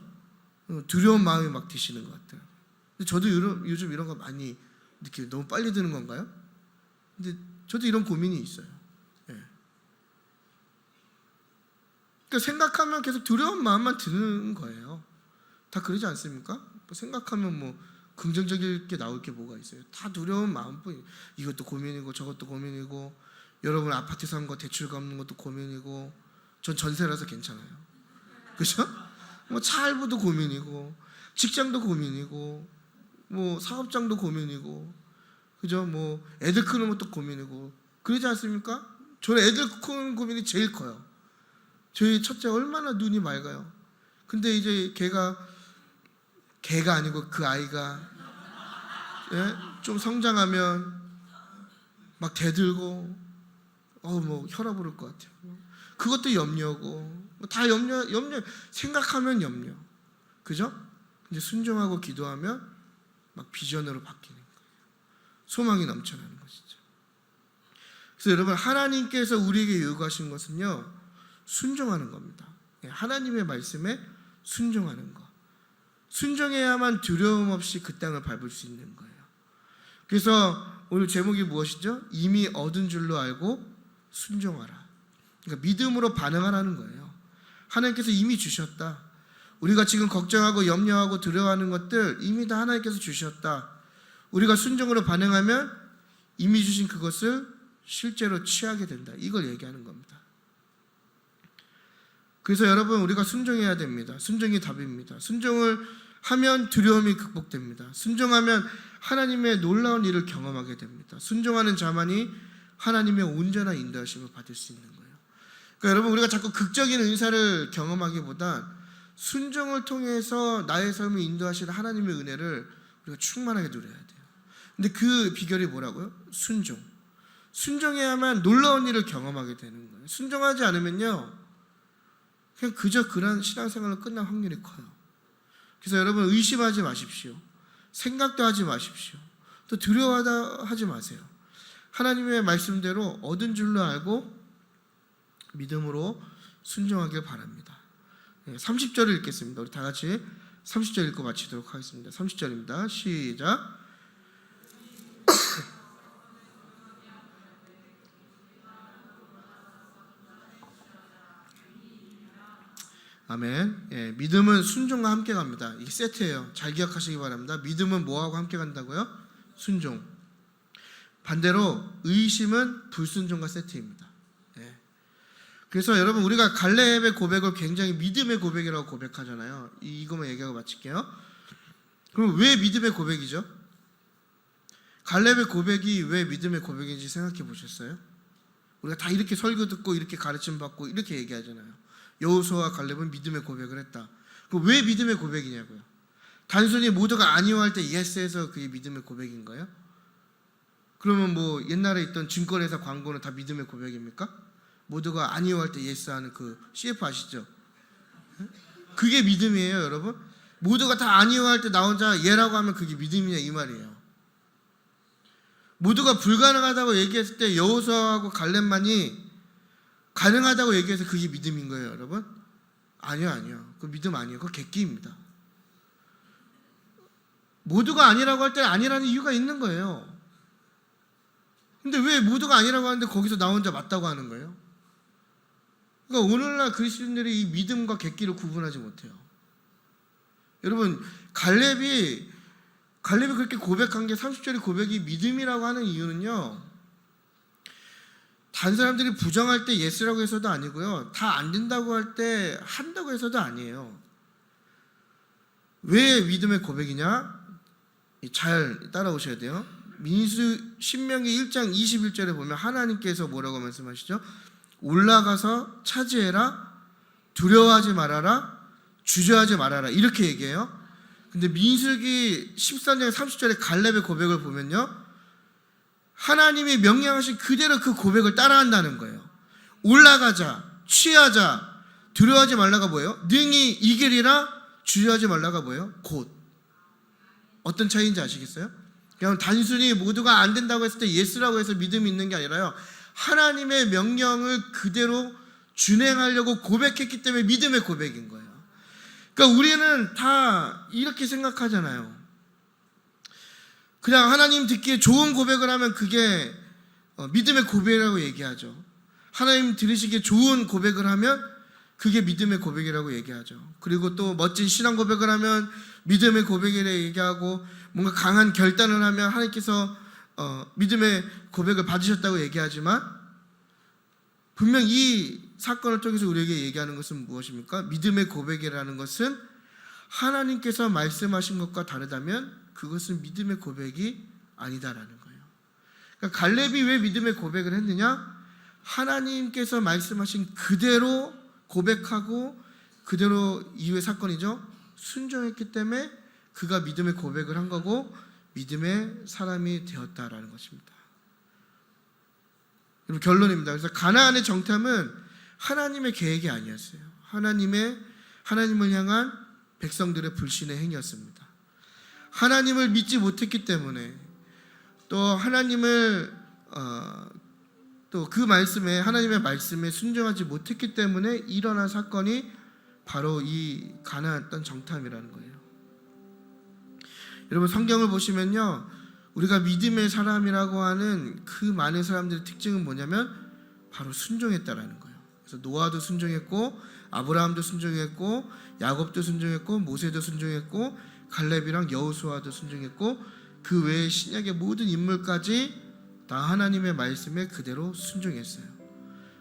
두려운 마음이 막 드시는 것 같아요. 근데 저도 요즘 이런 거 많이 느껴요. 너무 빨리 드는 건가요? 근데 저도 이런 고민이 있어요. 예. 그러니까 생각하면 계속 두려운 마음만 드는 거예요. 다 그러지 않습니까? 뭐 생각하면 뭐 긍정적일 게 나올 게 뭐가 있어요? 다 두려운 마음뿐이에요. 이것도 고민이고 저것도 고민이고, 여러분 아파트 사는 거 대출 갚는 것도 고민이고, 전 전세라서 괜찮아요. 그죠? 뭐 차 할부도 고민이고, 직장도 고민이고, 뭐 사업장도 고민이고, 그죠? 뭐 애들 크는 것도 고민이고, 그러지 않습니까? 저는 애들 크는 고민이 제일 커요. 저희 첫째 얼마나 눈이 맑아요. 근데 이제 걔가 아니고 그 아이가, 예? 좀 성장하면 막 대들고 뭐 혈압 오를 것 같아요. 그것도 염려고, 다 염려 생각하면 염려, 그죠? 근데 순종하고 기도하면 막 비전으로 바뀌는 거예요. 소망이 넘쳐나는 것이죠. 그래서 여러분, 하나님께서 우리에게 요구하신 것은요, 순종하는 겁니다. 하나님의 말씀에 순종하는 거. 순종해야만 두려움 없이 그 땅을 밟을 수 있는 거예요. 그래서 오늘 제목이 무엇이죠? 이미 얻은 줄로 알고 순종하라. 그러니까 믿음으로 반응하라는 거예요. 하나님께서 이미 주셨다. 우리가 지금 걱정하고 염려하고 두려워하는 것들 이미 다 하나님께서 주셨다. 우리가 순종으로 반응하면 이미 주신 그것을 실제로 취하게 된다. 이걸 얘기하는 겁니다. 그래서 여러분 우리가 순종해야 됩니다. 순종이 답입니다. 순종을 하면 두려움이 극복됩니다. 순종하면 하나님의 놀라운 일을 경험하게 됩니다. 순종하는 자만이 하나님의 온전한 인도하심을 받을 수 있는 거예요. 그러니까 여러분 우리가 자꾸 극적인 은사를 경험하기보다 순종을 통해서 나의 삶을 인도하시는 하나님의 은혜를 우리가 충만하게 누려야 돼요. 근데 그 비결이 뭐라고요? 순종. 순종해야만 놀라운 일을 경험하게 되는 거예요. 순종하지 않으면요, 그냥 그저 그런 신앙생활로 끝날 확률이 커요. 그래서 여러분 의심하지 마십시오. 생각도 하지 마십시오. 또 두려워하지 마세요. 하나님의 말씀대로 얻은 줄로 알고 믿음으로 순종하길 바랍니다. 30절을 읽겠습니다. 우리 다 같이 30절 읽고 마치도록 하겠습니다. 30절입니다. 시작. 아멘. 예, 믿음은 순종과 함께 갑니다. 이게 세트예요. 잘 기억하시기 바랍니다. 믿음은 뭐하고 함께 간다고요? 순종. 반대로 의심은 불순종과 세트입니다. 예. 그래서 여러분 우리가 갈렙의 고백을 굉장히 믿음의 고백이라고 고백하잖아요. 이거만 얘기하고 마칠게요. 그럼 왜 믿음의 고백이죠? 갈렙의 고백이 왜 믿음의 고백인지 생각해 보셨어요? 우리가 다 이렇게 설교 듣고 이렇게 가르침 받고 이렇게 얘기하잖아요. 여호수아와 갈렙은 믿음의 고백을 했다. 그럼 왜 믿음의 고백이냐고요? 단순히 모두가 아니오할 때 예스해서 그게 믿음의 고백인 거예요? 그러면 뭐 옛날에 있던 증권회사 광고는 다 믿음의 고백입니까? 모두가 아니오할 때 예스하는 그 CF 아시죠? 그게 믿음이에요, 여러분? 모두가 다 아니오할 때 나 혼자 예라고 하면 그게 믿음이냐 이 말이에요. 모두가 불가능하다고 얘기했을 때 여호수아하고 갈렙만이 가능하다고 얘기해서 그게 믿음인 거예요, 여러분? 아니요. 그 믿음 아니에요. 그거 객기입니다. 모두가 아니라고 할 때는 아니라는 이유가 있는 거예요. 근데 왜 모두가 아니라고 하는데 거기서 나 혼자 맞다고 하는 거예요? 그러니까 오늘날 그리스도인들이 이 믿음과 객기를 구분하지 못해요. 여러분, 갈렙이 그렇게 고백한 게 30절의 고백이 믿음이라고 하는 이유는요, 다른 사람들이 부정할 때 예스라고 해서도 아니고요, 다 안 된다고 할 때 한다고 해서도 아니에요. 왜 믿음의 고백이냐? 잘 따라오셔야 돼요. 신명기 1장 21절에 보면 하나님께서 뭐라고 말씀하시죠? 올라가서 차지해라, 두려워하지 말아라, 주저하지 말아라, 이렇게 얘기해요. 근데 민수기 13장 30절에 갈렙의 고백을 보면요, 하나님이 명령하신 그대로 그 고백을 따라한다는 거예요. 올라가자, 취하자, 두려워하지 말라가 뭐예요? 능히 이기리라, 주저하지 말라가 뭐예요? 곧. 어떤 차이인지 아시겠어요? 그냥 단순히 모두가 안 된다고 했을 때 예스라고 해서 믿음이 있는 게 아니라요, 하나님의 명령을 그대로 준행하려고 고백했기 때문에 믿음의 고백인 거예요. 그러니까 우리는 다 이렇게 생각하잖아요. 그냥 하나님 듣기에 좋은 고백을 하면 그게 믿음의 고백이라고 얘기하죠. 하나님 들으시기에 좋은 고백을 하면 그게 믿음의 고백이라고 얘기하죠. 그리고 또 멋진 신앙 고백을 하면 믿음의 고백이라고 얘기하고, 뭔가 강한 결단을 하면 하나님께서 믿음의 고백을 받으셨다고 얘기하지만, 분명 이 사건을 통해서 우리에게 얘기하는 것은 무엇입니까? 믿음의 고백이라는 것은 하나님께서 말씀하신 것과 다르다면 그것은 믿음의 고백이 아니다라는 거예요. 그러니까 갈렙이 왜 믿음의 고백을 했느냐? 하나님께서 말씀하신 그대로 고백하고 그대로 이후의 사건이죠, 순종했기 때문에 그가 믿음의 고백을 한 거고 믿음의 사람이 되었다라는 것입니다. 여러분, 결론입니다. 그래서 가나안의 정탐은 하나님의 계획이 아니었어요. 하나님을 향한 백성들의 불신의 행위였습니다. 하나님을 믿지 못했기 때문에, 또 하나님을 또 그 말씀에, 하나님의 말씀에 순종하지 못했기 때문에 일어난 사건이 바로 이 가나안 땅 정탐이라는 거예요. 여러분, 성경을 보시면요, 우리가 믿음의 사람이라고 하는 그 많은 사람들의 특징은 뭐냐면 바로 순종했다라는 거예요. 그래서 노아도 순종했고, 아브라함도 순종했고, 야곱도 순종했고, 모세도 순종했고, 갈렙이랑 여호수아도 순종했고, 그 외에 신약의 모든 인물까지 다 하나님의 말씀에 그대로 순종했어요.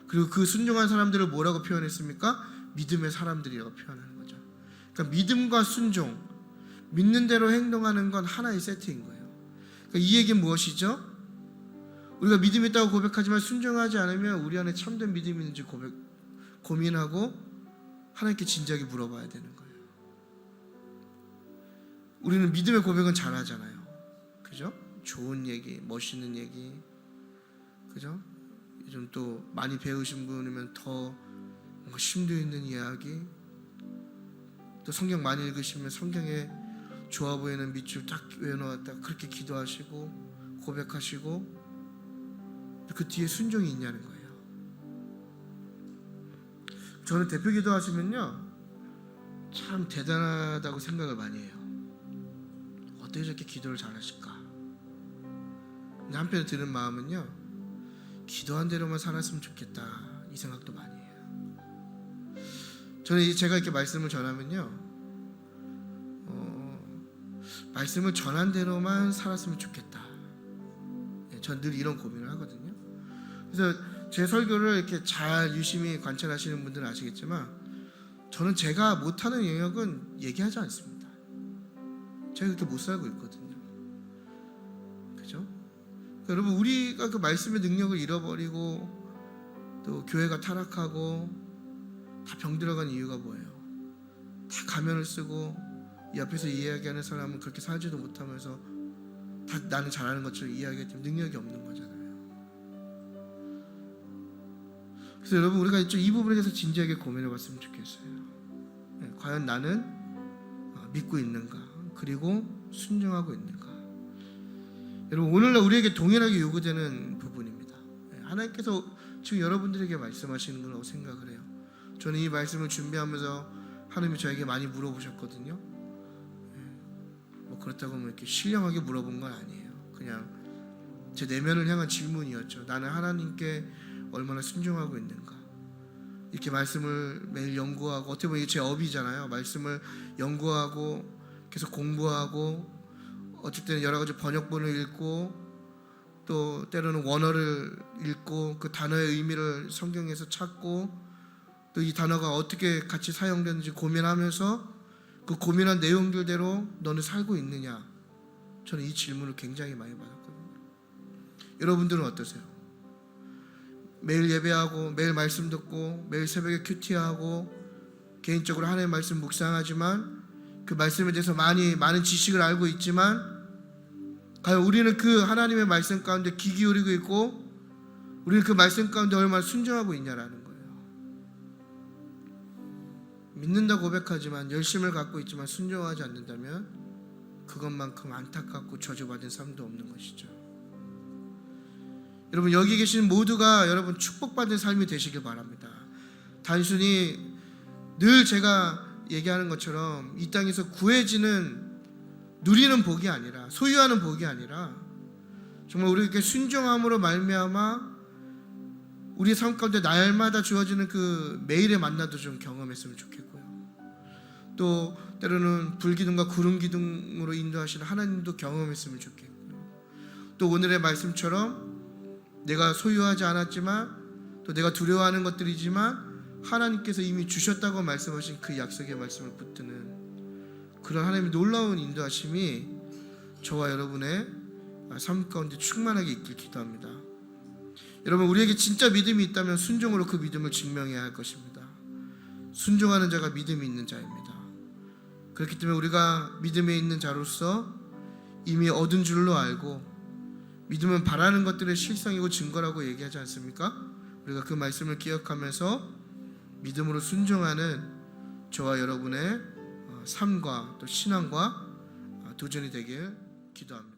그리고 그 순종한 사람들을 뭐라고 표현했습니까? 믿음의 사람들이라고 표현하는 거죠. 그러니까 믿음과 순종, 믿는 대로 행동하는 건 하나의 세트인 거예요. 그러니까 이 얘기는 무엇이죠? 우리가 믿음이 있다고 고백하지만 순종하지 않으면 우리 안에 참된 믿음이 있는지 고민하고 하나님께 진지하게 물어봐야 되는 거예요. 우리는 믿음의 고백은 잘하잖아요. 그죠? 좋은 얘기, 멋있는 얘기, 그죠? 요즘 또 많이 배우신 분이면 더 뭔가 심도 있는 이야기, 또 성경 많이 읽으시면 성경에 좋아 보이는 밑줄 딱 외워놓았다 그렇게 기도하시고 고백하시고, 그 뒤에 순종이 있냐는 거예요. 저는 대표 기도하시면요 참 대단하다고 생각을 많이 해요. 어떻게 저렇게 기도를 잘하실까? 근데 한편에 드는 마음은요, 기도한 대로만 살았으면 좋겠다, 이 생각도 많이 해요. 저는 제가 이렇게 말씀을 전하면요, 말씀을 전한 대로만 살았으면 좋겠다. 전 늘 이런 고민을 하거든요. 그래서 제 설교를 이렇게 잘 유심히 관찰하시는 분들은 아시겠지만, 저는 제가 못하는 영역은 얘기하지 않습니다. 제가 그렇게 못 살고 있거든요. 그죠? 그러니까 여러분, 우리가 그 말씀의 능력을 잃어버리고 또 교회가 타락하고 다 병들어간 이유가 뭐예요? 다 가면을 쓰고 이 앞에서 이야기하는 사람은 그렇게 살지도 못하면서 다 나는 잘하는 것처럼 이야기하기 때문에 능력이 없는 거잖아요. 그래서 여러분, 우리가 이 부분에 대해서 진지하게 고민해 봤으면 좋겠어요. 과연 나는 믿고 있는가, 그리고 순종하고 있는가. 여러분, 오늘날 우리에게 동일하게 요구되는 부분입니다. 하나님께서 지금 여러분들에게 말씀하시는 거라고 생각을 해요. 저는 이 말씀을 준비하면서 하나님이 저에게 많이 물어보셨거든요. 뭐 그렇다고 이렇게 신령하게 물어본 건 아니에요. 그냥 제 내면을 향한 질문이었죠. 나는 하나님께 얼마나 순종하고 있는가. 이렇게 말씀을 매일 연구하고, 어떻게 보면 이게 제 업이잖아요. 말씀을 연구하고 계속 공부하고, 어쩔 때는 여러 가지 번역본을 읽고, 또 때로는 원어를 읽고 그 단어의 의미를 성경에서 찾고, 또 이 단어가 어떻게 같이 사용되는지 고민하면서 그 고민한 내용들대로 너는 살고 있느냐. 저는 이 질문을 굉장히 많이 받았거든요. 여러분들은 어떠세요? 매일 예배하고 매일 말씀 듣고 매일 새벽에 큐티하고 개인적으로 하나님의 말씀 묵상하지만 그 말씀에 대해서 많은 지식을 알고 있지만, 과연 우리는 그 하나님의 말씀 가운데 귀 기울이고 있고 우리는 그 말씀 가운데 얼마나 순종하고 있냐라는 거예요. 믿는다 고백하지만 열심을 갖고 있지만 순종하지 않는다면 그것만큼 안타깝고 저주받은 삶도 없는 것이죠. 여러분, 여기 계신 모두가 여러분 축복받은 삶이 되시길 바랍니다. 단순히 늘 제가 얘기하는 것처럼 이 땅에서 구해지는, 누리는 복이 아니라, 소유하는 복이 아니라, 정말 우리에게 순종함으로 말미암아 우리 삶 가운데 날마다 주어지는 그 매일의 만나도 좀 경험했으면 좋겠고요. 또 때로는 불기둥과 구름기둥으로 인도하시는 하나님도 경험했으면 좋겠고요. 또 오늘의 말씀처럼 내가 소유하지 않았지만 또 내가 두려워하는 것들이지만 하나님께서 이미 주셨다고 말씀하신 그 약속의 말씀을 붙드는 그런 하나님의 놀라운 인도하심이 저와 여러분의 삶 가운데 충만하게 있길 기도합니다. 여러분, 우리에게 진짜 믿음이 있다면 순종으로 그 믿음을 증명해야 할 것입니다. 순종하는 자가 믿음이 있는 자입니다. 그렇기 때문에 우리가 믿음에 있는 자로서 이미 얻은 줄로 알고, 믿음은 바라는 것들의 실상이고 증거라고 얘기하지 않습니까? 우리가 그 말씀을 기억하면서 믿음으로 순종하는 저와 여러분의 삶과 또 신앙과 도전이 되길 기도합니다.